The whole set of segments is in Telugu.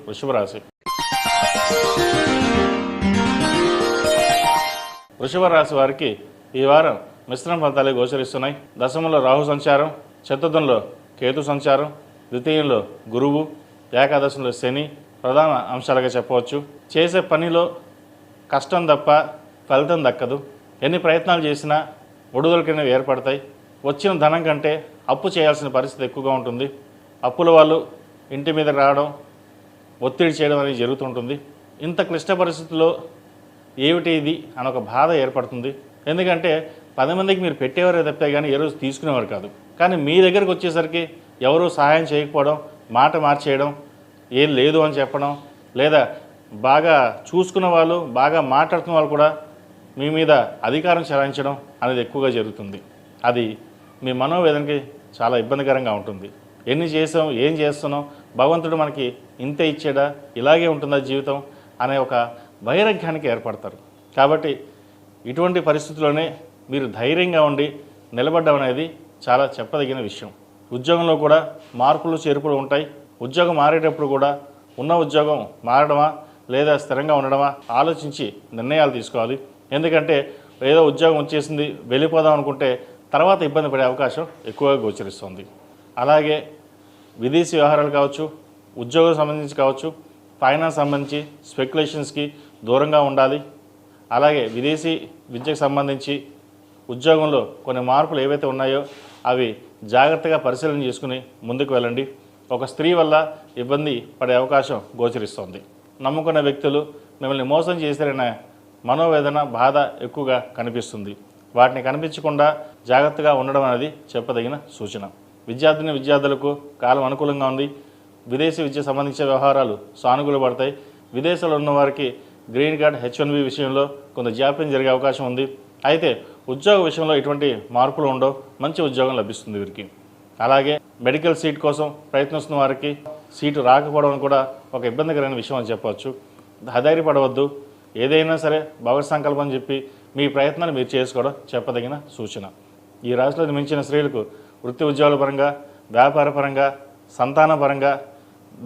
వృషభ రాశి. వృషభ రాశి వారికి ఈ వారం మిశ్రమ ఫలితాలే గోచరిస్తున్నాయి. దశమంలో రాహు సంచారం, చతుర్థంలో కేతు సంచారం, ద్వితీయంలో గురువు, ఏకాదశంలో శని ప్రధాన అంశాలుగా చెప్పవచ్చు. చేసే పనిలో కష్టం తప్ప ఫలితం దక్కదు. ఎన్ని ప్రయత్నాలు చేసినా ఒడుదొలకినవి ఏర్పడతాయి. వచ్చిన ధనం కంటే అప్పు చేయాల్సిన పరిస్థితి ఎక్కువగా ఉంటుంది. అప్పుల వాళ్ళు ఇంటి మీద రావడం, ఒత్తిడి చేయడం అనేది జరుగుతుంటుంది. ఇంత క్లిష్ట పరిస్థితుల్లో ఏమిటి ఇది అని ఒక బాధ ఏర్పడుతుంది. ఎందుకంటే 10 మందికి మీరు పెట్టేవారే తప్పే కానీ ఏ రోజు తీసుకునేవారు కాదు. కానీ మీ దగ్గరకు వచ్చేసరికి ఎవరూ సహాయం చేయకపోవడం, మాట మార్చేయడం, ఏం లేదు అని చెప్పడం, లేదా బాగా చూసుకున్న వాళ్ళు, బాగా మాట్లాడుతున్న వాళ్ళు కూడా మీ మీద అధికారం చెలాయించడం అనేది ఎక్కువగా జరుగుతుంది. అది మీ మనోవేదనకి చాలా ఇబ్బందికరంగా ఉంటుంది. ఎన్ని చేసాం, ఏం చేస్తున్నాం, భగవంతుడు మనకి ఇంతే ఇచ్చాడా, ఇలాగే ఉంటుందా జీవితం అనే ఒక వైరాగ్యానికి ఏర్పడతారు. కాబట్టి ఇటువంటి పరిస్థితుల్లోనే మీరు ధైర్యంగా ఉండి నిలబడడం అనేది చాలా చెప్పదగిన విషయం. ఉద్యోగంలో కూడా మార్పులు చేర్పులు ఉంటాయి. ఉద్యోగం మారేటప్పుడు కూడా ఉన్న ఉద్యోగం మారడమా లేదా స్థిరంగా ఉండడమా ఆలోచించి నిర్ణయాలు తీసుకోవాలి. ఎందుకంటే ఏదో ఉద్యోగం వచ్చేసింది వెళ్ళిపోదాం అనుకుంటే తర్వాత ఇబ్బంది పడే అవకాశం ఎక్కువగా గోచరిస్తుంది. అలాగే విదేశీ వ్యవహారాలు కావచ్చు, ఉద్యోగం సంబంధించి కావచ్చు, ఫైనాన్స్ సంబంధించి స్పెక్యులేషన్స్కి దూరంగా ఉండాలి. అలాగే విదేశీ విద్యకు సంబంధించి ఉద్యోగంలో కొన్ని మార్పులు ఏవైతే ఉన్నాయో అవి జాగ్రత్తగా పరిశీలన చేసుకుని ముందుకు వెళ్ళండి. ఒక స్త్రీ వల్ల ఇబ్బంది పడే అవకాశం గోచరిస్తోంది. నమ్ముకున్న వ్యక్తులు మిమ్మల్ని మోసం చేశారనే మనోవేదన, బాధ ఎక్కువగా కనిపిస్తుంది. వాటిని కనిపించకుండా జాగ్రత్తగా ఉండడం అనేది చెప్పదగిన సూచన. విద్యార్థులకు కాలం అనుకూలంగా ఉంది. విదేశీ విద్యకు సంబంధించిన వ్యవహారాలు సానుకూల పడతాయి. విదేశాల్లో ఉన్నవారికి గ్రీన్ కార్డ్, H1B విషయంలో కొంత జాప్యం జరిగే అవకాశం ఉంది. అయితే ఉద్యోగ విషయంలో ఎటువంటి మార్పులు ఉండవు. మంచి ఉద్యోగం లభిస్తుంది వీరికి. అలాగే మెడికల్ సీట్ కోసం ప్రయత్నిస్తున్న వారికి సీటు రాకపోవడం కూడా ఒక ఇబ్బందికరమైన విషయం అని చెప్పవచ్చు. ధైర్యపడవద్దు. ఏదైనా సరే భగవత్ సంకల్పం చెప్పి మీ ప్రయత్నాన్ని మీరు చేసుకోవడం చెప్పదగిన సూచన. ఈ రాశిలో జన్మించిన స్త్రీలకు వృత్తి ఉద్యోగాల పరంగా, వ్యాపార పరంగా, సంతాన పరంగా,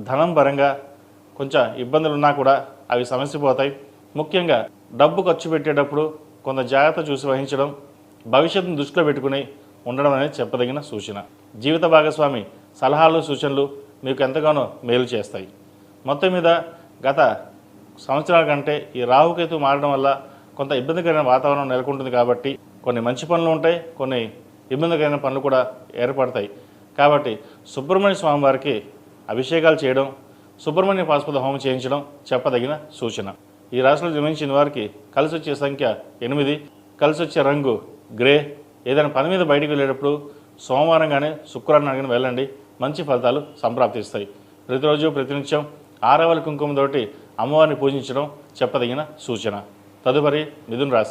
ధనం పరంగా కొంచెం ఇబ్బందులు ఉన్నా కూడా అవి సమస్యపోతాయి. ముఖ్యంగా డబ్బు ఖర్చు పెట్టేటప్పుడు కొంత జాగ్రత్త చూసి వహించడం, భవిష్యత్తును దృష్టిలో పెట్టుకుని ఉండడం అనేది చెప్పదగిన సూచన. జీవిత భాగస్వామి సలహాలు, సూచనలు మీకు ఎంతగానో మేలు చేస్తాయి. మొత్తం మీద గత సంవత్సరాల కంటే ఈ రాహుకేతు మారడం వల్ల కొంత ఇబ్బందికరమైన వాతావరణం నెలకొంటుంది. కాబట్టి కొన్ని మంచి పనులు ఉంటాయి, కొన్ని ఇబ్బందికరమైన పనులు కూడా ఏర్పడతాయి. కాబట్టి సుబ్రహ్మణ్య స్వామి వారికి అభిషేకాలు చేయడం, సుబ్రహ్మణ్య పాశుపత హోమం చేయించడం చెప్పదగిన సూచన. ఈ రాశిలో జన్మించిన వారికి కలిసి వచ్చే సంఖ్య 8, కలిసి వచ్చే రంగు గ్రే. ఏదైనా పని మీద బయటికి వెళ్ళేటప్పుడు సోమవారం కానీ శుక్రవారం కానీ వెళ్ళండి, మంచి ఫలితాలు సంప్రాప్తిస్తాయి. ప్రతిరోజు ప్రతినిత్యం ఆరవలి కుంకుమతోటి అమ్మవారిని పూజించడం చెప్పదగిన సూచన. తదుపరి మిథున రాశి.